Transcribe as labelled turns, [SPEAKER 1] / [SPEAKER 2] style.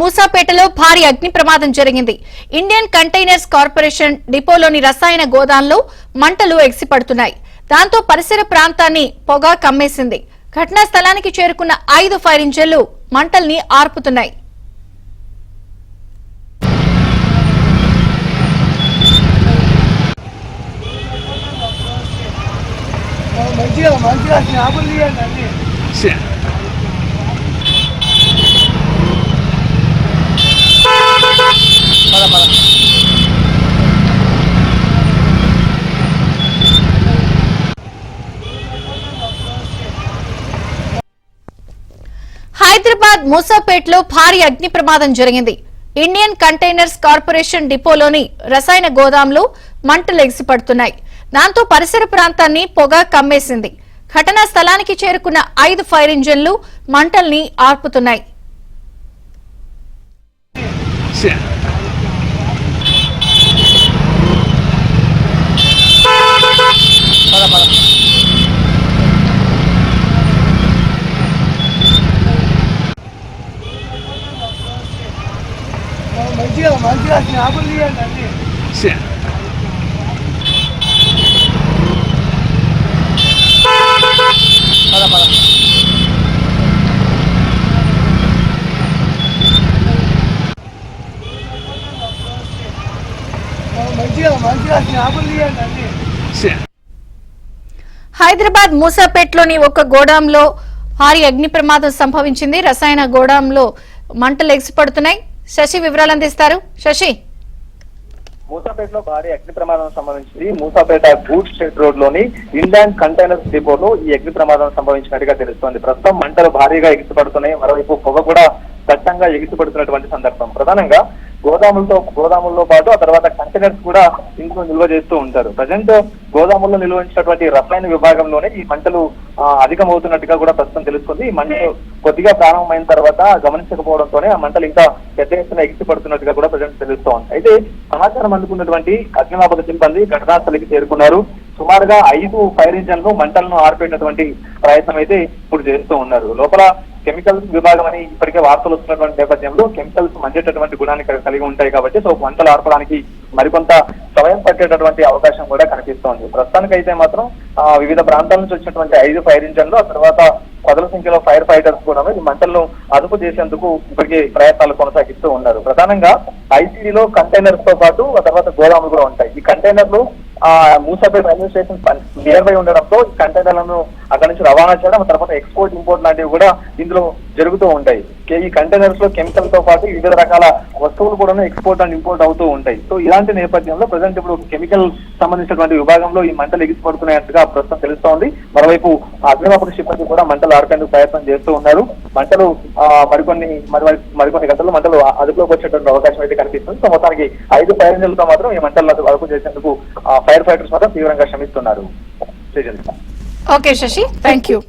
[SPEAKER 1] మూసాపేటలో భారీ అగ్ని ప్రమాదం జరిగింది. ఇండియన్ కంటైనర్స్ కార్పొరేషన్ డిపోలోని రసాయన గోదాంలో మంటలు ఎగిసిపడుతున్నాయి. దాంతో పరిసర ప్రాంతాన్ని పొగ కమ్మేసింది. ఘటనా స్థలానికి చేరుకున్న 5 ఫైర్ ఇంజన్లు మంటల్ని ఆర్పుతున్నాయి. హైదరాబాద్ మూసాపేటలో భారీ అగ్ని ప్రమాదం జరిగింది. ఇండియన్ కంటైనర్స్ కార్పొరేషన్ డిపోలోని రసాయన గోదాంలో మంటలు ఎగిసిపడుతున్నాయి. దాంతో పరిసర ప్రాంతాన్ని పొగ కమ్మేసింది. ఘటనా స్థలానికి చేరుకున్న 5 ఫైర్ ఇంజన్లు మంటల్ని ఆర్పుతున్నాయి. హైదరాబాద్ మూసాపేటలోని ఒక గోడాంలో భారీ అగ్ని ప్రమాదం సంభవించింది. రసాయన గోడాంలో మంటలు ఎగిసిపడుతున్నాయి. శశి వివరాలు అందిస్తారు. శశి,
[SPEAKER 2] మూసాపేటలో భారీ అగ్ని ప్రమాదం సంభవించింది. మూసాపేట గూడ్స్ షెడ్ రోడ్ లోని ఇండియన్ కంటైనర్స్ డిపోలో ఈ అగ్ని ప్రమాదం సంభవించినట్టుగా తెలుస్తోంది. ప్రస్తుతం మంటలు భారీగా ఎగిసిపడుతున్నాయి. మరోవైపు పొగ కూడా దట్టంగా ఎగిసిపడుతున్నటువంటి సందర్భం. ప్రధానంగా గోదాముల్లో పాటు ఆ తర్వాత కంటైనర్స్ కూడా ఇంట్లో నిల్వ చేస్తూ ఉంటారు. ప్రజెంట్ గోదాముల్లో నిల్వ ఉంచినటువంటి రసాయన విభాగంలోనే ఈ మంటలు అధికమవుతున్నట్టుగా కూడా ప్రస్తుతం తెలుస్తుంది. ఈ మంటలు కొద్దిగా ప్రారంభమైన తర్వాత గమనించకపోవడంతోనే ఆ మంటలు ఇంకా పెద్ద ఎత్తున ఎగిసిపడుతున్నట్టుగా కూడా ప్రజెంట్ తెలుస్తోంది. అయితే సమాచారం అందుకున్నటువంటి అగ్నిమాపక సిబ్బంది ఘటనాస్థలికి చేరుకున్నారు. సుమారుగా 5 ఫైర్ ఇంజన్లు మంటలను ఆర్పేటటువంటి ప్రయత్నం అయితే ఇప్పుడు చేస్తూ ఉన్నారు. లోపల కెమికల్స్ విభాగం అని ఇప్పటికే వార్తలు వస్తున్నటువంటి నేపథ్యంలో కెమికల్స్ మంచేటటువంటి గుణాన్ని కలిగి ఉంటాయి కాబట్టి సో మంటలు ఆర్పడానికి మరికొంత సమయం పట్టేటటువంటి అవకాశం కూడా కనిపిస్తోంది. ప్రస్తుతానికైతే మాత్రం వివిధ ప్రాంతాల నుంచి వచ్చినటువంటి 5 ఫైర్ ఇంజన్లు ఆ తర్వాత పదుల సంఖ్యలో ఫైర్ ఫైటర్స్ కూడా ఈ మంటలను అదుపు చేసేందుకు ఇప్పటికే ప్రయత్నాలు కొనసాగిస్తూ ఉన్నారు. ప్రధానంగా ఐసీడీలో కంటైనర్స్ తో పాటు ఆ తర్వాత గోదాములు కూడా ఉంటాయి. ఈ కంటైనర్లు Moosapet railway station near by ఉండడంతో ఈ కంటైనర్లను అక్కడి నుంచి రవాణా చేయడం తర్వాత ఎక్స్పోర్ట్ ఇంపోర్ట్ లాంటివి కూడా ఇందులో జరుగుతూ ఉంటాయి. ఈ కంటైనర్స్ లో కెమికల్ తో పాటు వివిధ రకాల వస్తువులు కూడా ఎక్స్పోర్ట్ అండ్ ఇంపోర్ట్ అవుతూ ఉంటాయి. సో ఇలాంటి నేపథ్యంలో ప్రజెంట్ ఇప్పుడు కెమికల్ సంబంధించినటువంటి విభాగంలో ఈ మంటలు ఎగిసిపడుతున్నాయట్టుగా ప్రస్తుతం తెలుస్తోంది. మరోవైపు అగ్నిమాపక సిబ్బంది కూడా మంటలు ఆర్పేందుకు ప్రయత్నం చేస్తూ ఉన్నారు. మంటలు మరికొన్ని గంటల్లో మంటలు అదుపులోకి వచ్చేటువంటి అవకాశం అయితే కనిపిస్తుంది. సో మొత్తానికి 5 ఫైర్ ఇంజన్లతో మాత్రం ఈ మంటలను అదుపు చేసేందుకు ఫైర్ ఫైటర్స్ మాత్రం తీవ్రంగా శ్రమిస్తున్నారు.
[SPEAKER 1] Okay Shashi, thank you.